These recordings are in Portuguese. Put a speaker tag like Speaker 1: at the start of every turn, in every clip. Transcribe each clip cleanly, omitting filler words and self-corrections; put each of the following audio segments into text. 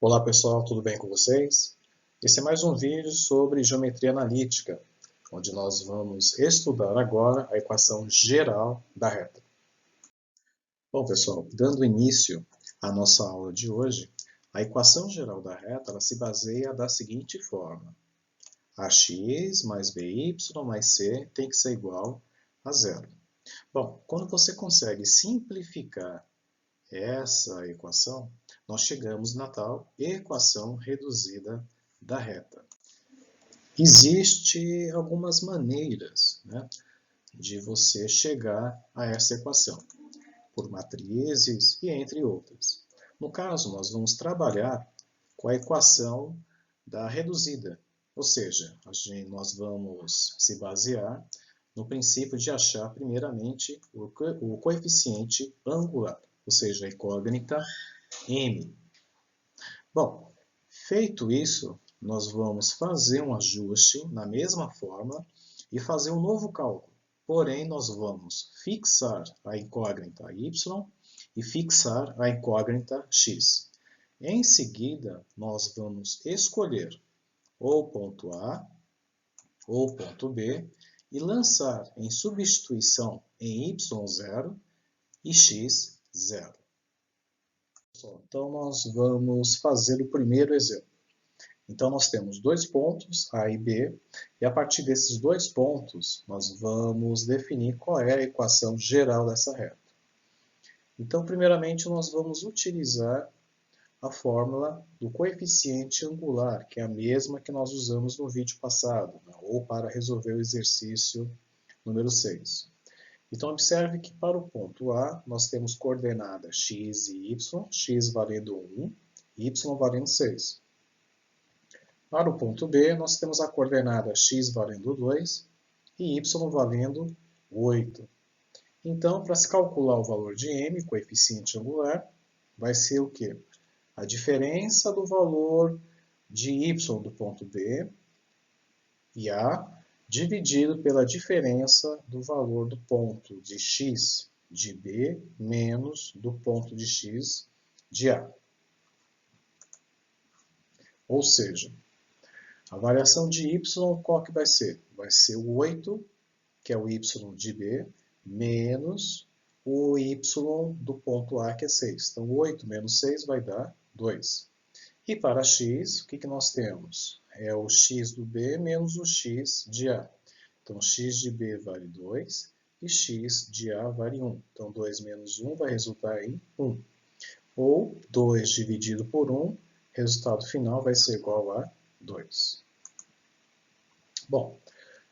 Speaker 1: Olá pessoal, tudo bem com vocês? Esse é mais um vídeo sobre geometria analítica, onde nós vamos estudar agora a equação geral da reta. Bom pessoal, dando início à nossa aula de hoje, a equação geral da reta ela se baseia da seguinte forma: ax mais by mais c tem que ser igual a zero. Bom, quando você consegue simplificar essa equação, nós chegamos na tal equação reduzida da reta. Existem algumas maneiras, de você chegar a essa equação, por matrizes e entre outras. No caso, nós vamos trabalhar com a equação da reduzida, ou seja, nós vamos se basear no princípio de achar primeiramente o coeficiente angular, ou seja, a incógnita m. Bom, feito isso, nós vamos fazer um ajuste na mesma forma e fazer um novo cálculo. Porém, nós vamos fixar a incógnita y e fixar a incógnita x. Em seguida, nós vamos escolher ou ponto A ou ponto B e lançar em substituição em y0 e x0. Então, nós vamos fazer o primeiro exemplo. Então, nós temos dois pontos, A e B, e a partir desses dois pontos, nós vamos definir qual é a equação geral dessa reta. Então, primeiramente, nós vamos utilizar a fórmula do coeficiente angular, que é a mesma que nós usamos no vídeo passado, ou para resolver o exercício número 6. Então, observe que para o ponto A, nós temos coordenadas x e y, x valendo 1, y valendo 6. Para o ponto B, nós temos a coordenada x valendo 2 e y valendo 8. Então, para se calcular o valor de m, coeficiente angular, vai ser o quê? A diferença do valor de y do ponto B e A dividido pela diferença do valor do ponto de x de B menos do ponto de x de A. Ou seja, a variação de y, qual que vai ser? Vai ser o 8, que é o y de B, menos o y do ponto A, que é 6. Então, 8 menos 6 vai dar 2. E para x, o que nós temos? É o x do B menos o x de A. Então, x de B vale 2 e x de A vale 1. Então, 2 menos 1 vai resultar em 1. Ou 2 dividido por 1, resultado final vai ser igual a 2. Bom,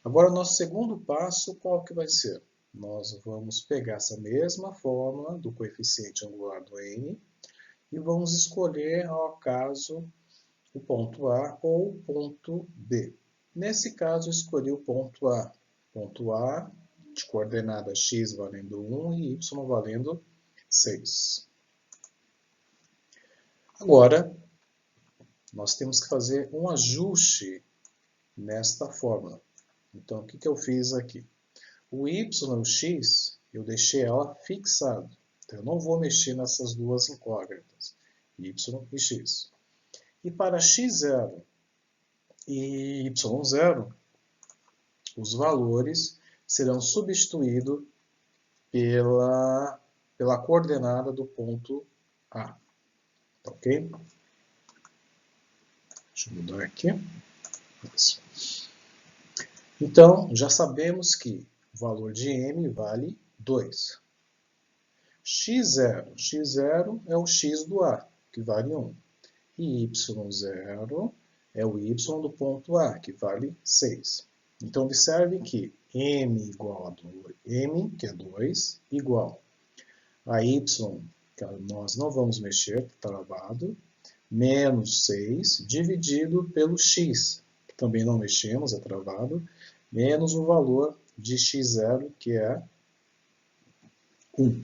Speaker 1: agora o nosso segundo passo, qual que vai ser? Nós vamos pegar essa mesma fórmula do coeficiente angular do n e vamos escolher, ao acaso, o ponto A ou o ponto B. Nesse caso, eu escolhi o ponto A. Ponto A de coordenada x valendo 1 e y valendo 6. Agora, nós temos que fazer um ajuste nesta fórmula. Então, o que eu fiz aqui? O y e o x, eu deixei ela fixado. Então, eu não vou mexer nessas duas incógnitas, y e x. E para x0 e y0, os valores serão substituídos pela coordenada do ponto A. Tá ok? Deixa eu mudar aqui. Isso. Então, já sabemos que o valor de m vale 2. x0 é o x do A, que vale 1. E y0 é o y do ponto A, que vale 6. Então, observe que m igual a 2, m, que é 2, igual a y, que nós não vamos mexer, está travado, menos 6, dividido pelo x, que também não mexemos, é travado, menos o valor de x0, que é 1.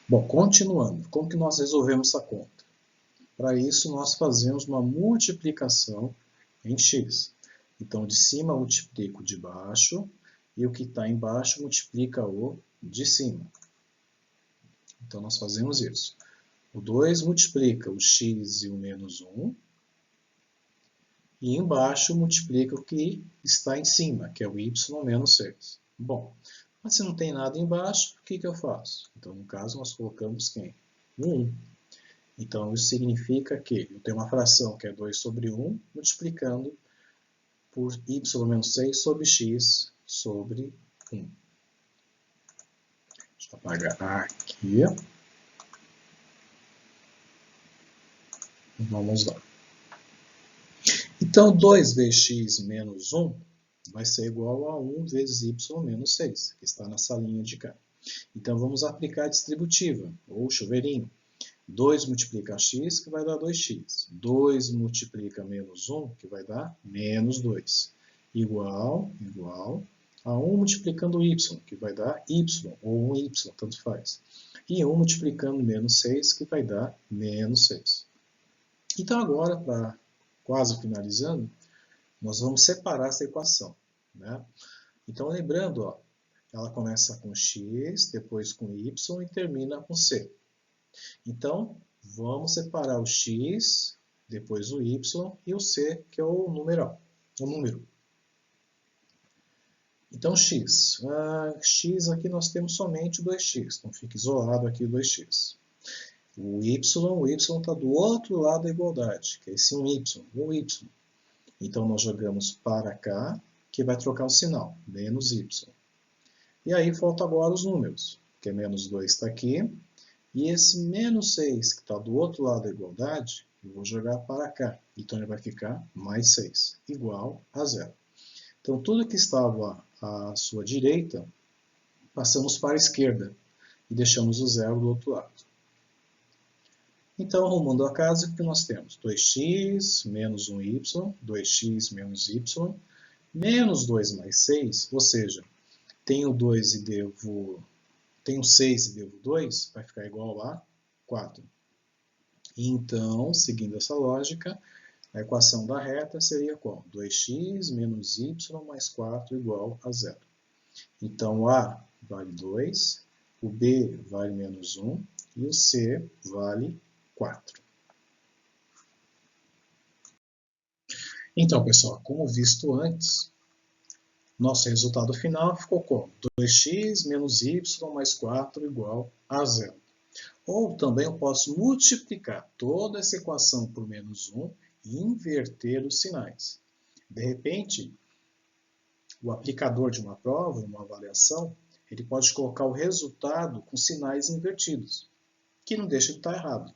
Speaker 1: Bom, continuando, como que nós resolvemos essa conta? Para isso, nós fazemos uma multiplicação em x. Então, de cima multiplica o de baixo, e o que está embaixo multiplica o de cima. Então, nós fazemos isso. O 2 multiplica o x e o menos 1. E embaixo multiplica o que está em cima, que é o y menos 6. Bom, mas se não tem nada embaixo, o que eu faço? Então, no caso, nós colocamos quem? O 1. Então, isso significa que eu tenho uma fração que é 2 sobre 1, multiplicando por y menos 6 sobre x sobre 1. Deixa eu apagar aqui. Vamos lá. Então, 2 vezes x menos 1 vai ser igual a 1 vezes y menos 6, que está nessa linha de cá. Então, vamos aplicar a distributiva, ou chuveirinho. 2 multiplica x, que vai dar 2x. 2 multiplica menos 1, que vai dar menos 2. Igual a 1 multiplicando y, que vai dar y, ou 1y, tanto faz. E 1 multiplicando menos 6, que vai dar menos 6. Então, agora, para quase finalizando, nós vamos separar essa equação, né? Então, lembrando, ó, ela começa com x, depois com y e termina com c. Então, vamos separar o x, depois o y e o c, que é o número. Então, x. X aqui nós temos somente o 2x, então fica isolado aqui o 2x. O y está do outro lado da igualdade, que é esse 1y, o y. Então, nós jogamos para cá, que vai trocar o sinal, menos y. E aí, falta agora os números, que é menos 2 está aqui, e esse menos 6, que está do outro lado da igualdade, eu vou jogar para cá. Então, ele vai ficar mais 6, igual a 0. Então, tudo que estava à sua direita, passamos para a esquerda e deixamos o 0 do outro lado. Então, arrumando a casa, o que nós temos? 2x menos 1y, 2x menos y, menos 2 mais 6, ou seja, tenho 2 e devo... tenho 6 e devo 2, vai ficar igual a 4. Então, seguindo essa lógica, a equação da reta seria qual? 2x menos y mais 4 igual a 0. Então, o A vale 2, o B vale menos 1 e o C vale 4. Então, pessoal, como visto antes, nosso resultado final ficou como 2x menos y mais 4 igual a 0. Ou também eu posso multiplicar toda essa equação por menos 1 e inverter os sinais. De repente, o aplicador de uma prova, uma avaliação, ele pode colocar o resultado com sinais invertidos, que não deixa de estar errado.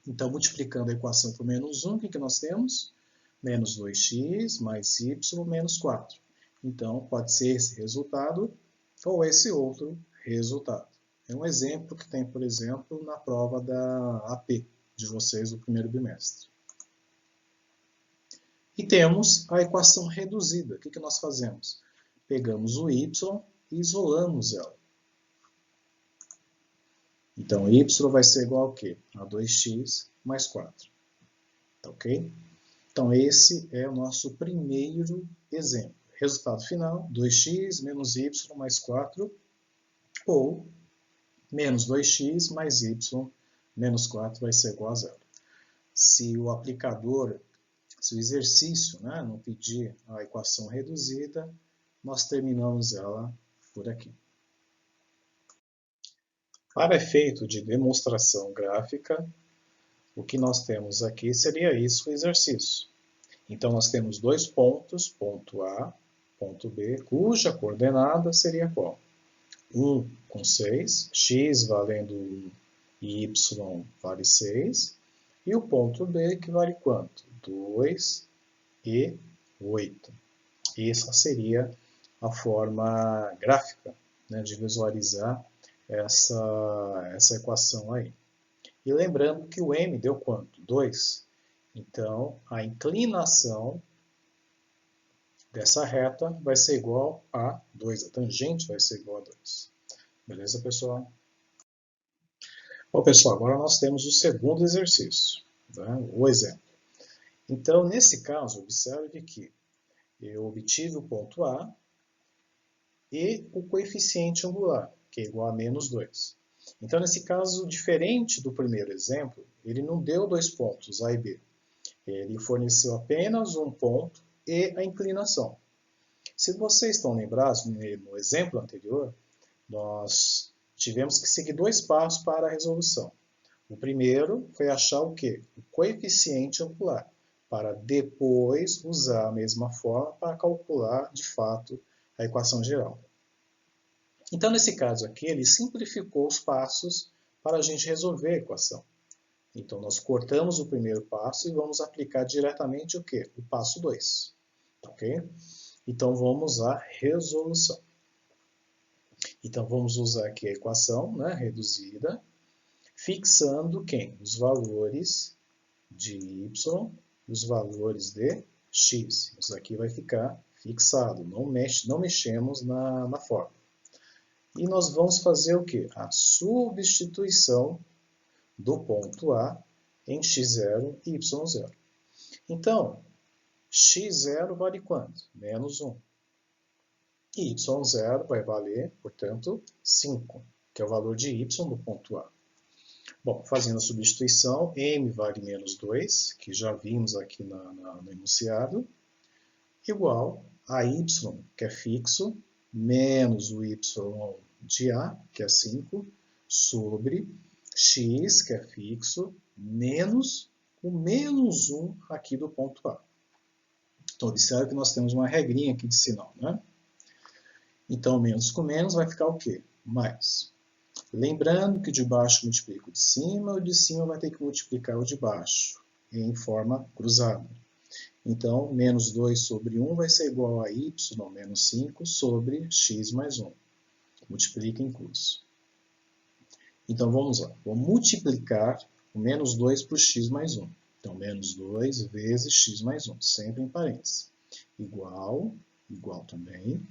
Speaker 1: Então, multiplicando a equação por menos 1, o que nós temos? Menos 2x mais y menos 4. Então, pode ser esse resultado ou esse outro resultado. É um exemplo que tem, por exemplo, na prova da AP de vocês do primeiro bimestre. E temos a equação reduzida. O que nós fazemos? Pegamos o y e isolamos ela. Então, y vai ser igual a quê? A 2x mais 4. Tá ok? Então, esse é o nosso primeiro exemplo. Resultado final, 2x menos y mais 4, ou menos 2x mais y menos 4 vai ser igual a 0. Se o aplicador, se o exercício, né, não pedir a equação reduzida, nós terminamos ela por aqui. Para efeito de demonstração gráfica, o que nós temos aqui seria isso, o exercício. Então, nós temos dois pontos, ponto A, ponto B, cuja coordenada seria qual? 1 com 6, x valendo 1 e y vale 6, e o ponto B que vale quanto? 2 e 8. Essa seria a forma gráfica, né, de visualizar essa equação aí. E lembrando que o m deu quanto? 2. Então, a inclinação dessa reta vai ser igual a 2. A tangente vai ser igual a 2. Beleza, pessoal? Bom, pessoal, agora nós temos o segundo exercício, né? O exemplo. Então, nesse caso, observe que eu obtive o ponto A e o coeficiente angular, que é igual a menos 2. Então, nesse caso, diferente do primeiro exemplo, ele não deu 2 pontos, A e B. Ele forneceu apenas um ponto e a inclinação. Se vocês estão lembrados, no exemplo anterior, nós tivemos que seguir 2 passos para a resolução. O primeiro foi achar o quê? O coeficiente angular, para depois usar a mesma forma para calcular, de fato, a equação geral. Então, nesse caso aqui, ele simplificou os passos para a gente resolver a equação. Então, nós cortamos o primeiro passo e vamos aplicar diretamente o quê? O passo 2. Ok? Então, vamos à resolução. Então, vamos usar aqui a equação, né, reduzida, fixando quem? Os valores de y e os valores de x. Isso aqui vai ficar fixado, não mexemos na fórmula. E nós vamos fazer o quê? A substituição do ponto A em x0 e y0. Então, x0 vale quanto? Menos 1. E y0 vai valer, portanto, 5, que é o valor de y do ponto A. Bom, fazendo a substituição, m vale menos 2, que já vimos aqui no enunciado, igual a y, que é fixo, menos o y de A, que é 5, sobre x, que é fixo, menos o menos 1 aqui do ponto A. Então, observe que nós temos uma regrinha aqui de sinal, né? Então, menos com menos vai ficar o quê? Mais. Lembrando que o de baixo multiplica o de cima vai ter que multiplicar o de baixo, em forma cruzada. Então, menos 2 sobre 1 vai ser igual a y menos 5 sobre x mais 1. Multiplica em cruz. Então, vamos lá. Vou multiplicar o menos 2 por x mais 1. Então, menos 2 vezes x mais 1, sempre em parênteses. Igual também,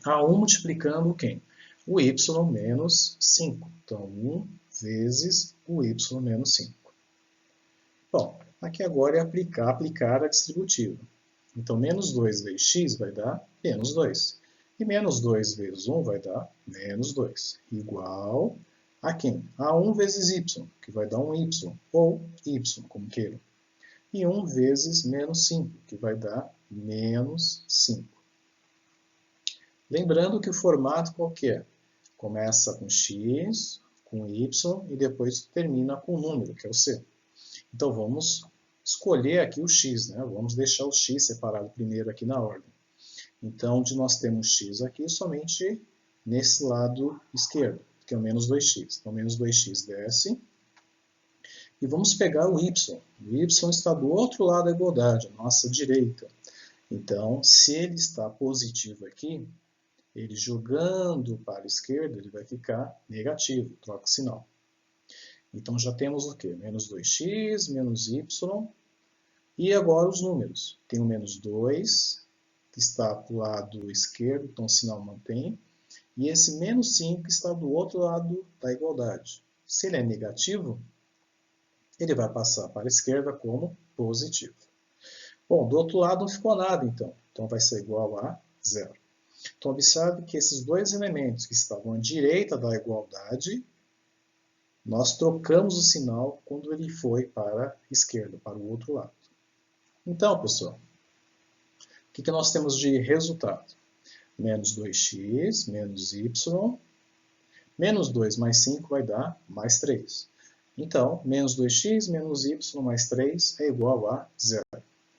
Speaker 1: a 1 multiplicando quem? O y menos 5. Então, 1 vezes o y menos 5. Bom, aqui agora é aplicar a distributiva. Então, menos 2 vezes x vai dar menos 2. E menos 2 vezes 1 vai dar menos 2. Igual a quem? A 1 vezes y, que vai dar um y, ou y, como queiram. E 1 vezes menos 5, que vai dar menos 5. Lembrando que o formato qual que é? Começa com x, com y, e depois termina com o número, que é o c. Então, vamos escolher aqui o x, né? Vamos deixar o x separado primeiro aqui na ordem. Então, onde nós temos x aqui, somente nesse lado esquerdo, que é o menos 2x. Então, menos 2x desce. E vamos pegar o y. O y está do outro lado da igualdade, à nossa direita. Então, se ele está positivo aqui, ele jogando para a esquerda, ele vai ficar negativo, troca o sinal. Então, já temos o quê? Menos 2x, menos y, e agora os números. Tem o menos 2, que está para o lado esquerdo, então o sinal mantém, e esse menos 5 está do outro lado da igualdade. Se ele é negativo, ele vai passar para a esquerda como positivo. Bom, do outro lado não ficou nada, então. Então, vai ser igual a 0. Então, observe que esses dois elementos que estavam à direita da igualdade, nós trocamos o sinal quando ele foi para a esquerda, para o outro lado. Então, pessoal, o que nós temos de resultado? Menos 2x, menos y, menos 2 mais 5 vai dar mais 3. Então, menos 2x, menos y mais 3 é igual a 0.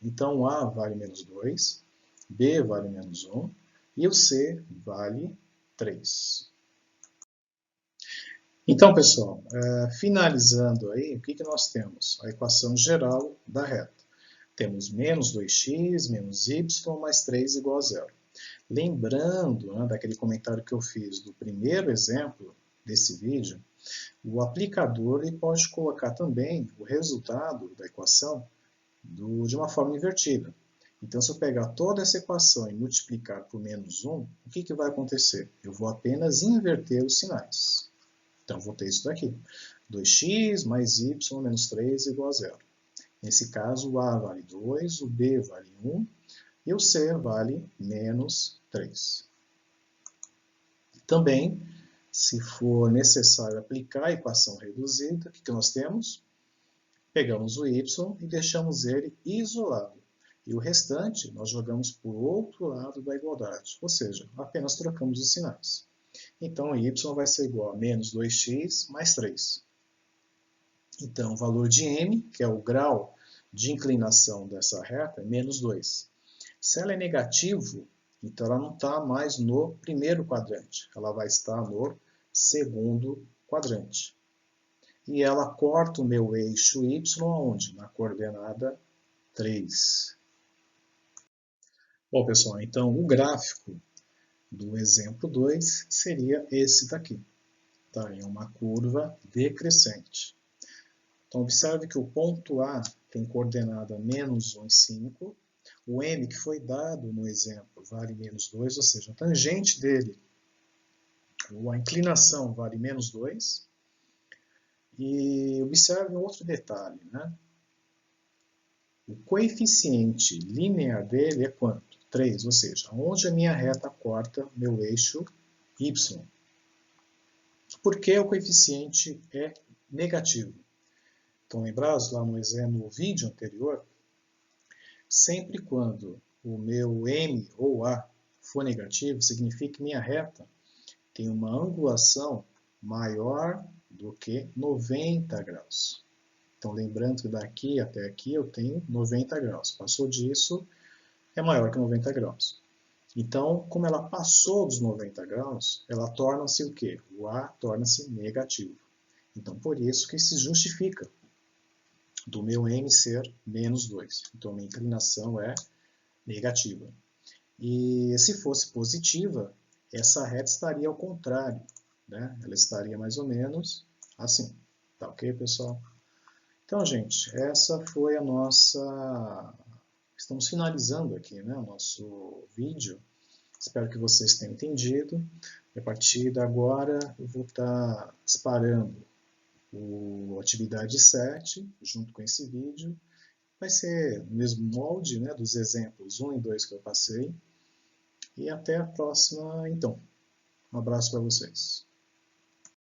Speaker 1: Então, A vale menos 2, B vale menos 1, e o C vale 3. Então, pessoal, finalizando aí, o que nós temos? A equação geral da reta. Temos menos 2x, menos y, mais 3 igual a 0. Lembrando, né, daquele comentário que eu fiz do primeiro exemplo desse vídeo, o aplicador ele pode colocar também o resultado da equação de uma forma invertida. Então, se eu pegar toda essa equação e multiplicar por menos 1, o que vai acontecer? Eu vou apenas inverter os sinais. Então, vou ter isso daqui. 2x mais y menos 3 igual a 0. Nesse caso, o A vale 2, o B vale 1 e o C vale menos 3. Também, Se for necessário aplicar a equação reduzida, o que nós temos? Pegamos o y e deixamos ele isolado. E o restante nós jogamos para o outro lado da igualdade, ou seja, apenas trocamos os sinais. Então, y vai ser igual a menos 2x mais 3. Então, o valor de m, que é o grau de inclinação dessa reta, é menos 2. Se ela é negativo, então ela não está mais no primeiro quadrante, ela vai estar no segundo quadrante. E ela corta o meu eixo y aonde? Na coordenada 3. Bom, pessoal, então o gráfico do exemplo 2 seria esse daqui. Tá? É uma curva decrescente. Então, observe que o ponto A tem coordenada menos 1 e 5. O m que foi dado no exemplo vale menos 2, ou seja, a tangente dele, ou a inclinação, vale menos 2. E observe um outro detalhe, né? O coeficiente linear dele é quanto? 3, ou seja, onde a minha reta corta meu eixo y. Por que o coeficiente é negativo? Então, lembrados lá no vídeo anterior, sempre quando o meu m ou a for negativo, significa que minha reta tem uma angulação maior do que 90 graus. Então, lembrando que daqui até aqui eu tenho 90 graus. Passou disso, é maior que 90 graus. Então, como ela passou dos 90 graus, ela torna-se o quê? O A torna-se negativo. Então, por isso que se justifica do meu m ser menos 2. Então, a minha inclinação é negativa. E se fosse positiva, essa reta estaria ao contrário, né? Ela estaria mais ou menos assim. Tá ok, pessoal? Então, gente, essa foi a nossa... Estamos finalizando aqui, né, o nosso vídeo. Espero que vocês tenham entendido. E a partir de agora, eu vou estar disparando a atividade 7, junto com esse vídeo. Vai ser no mesmo molde, né, dos exemplos 1 e 2 que eu passei. E até a próxima, então. Um abraço para vocês.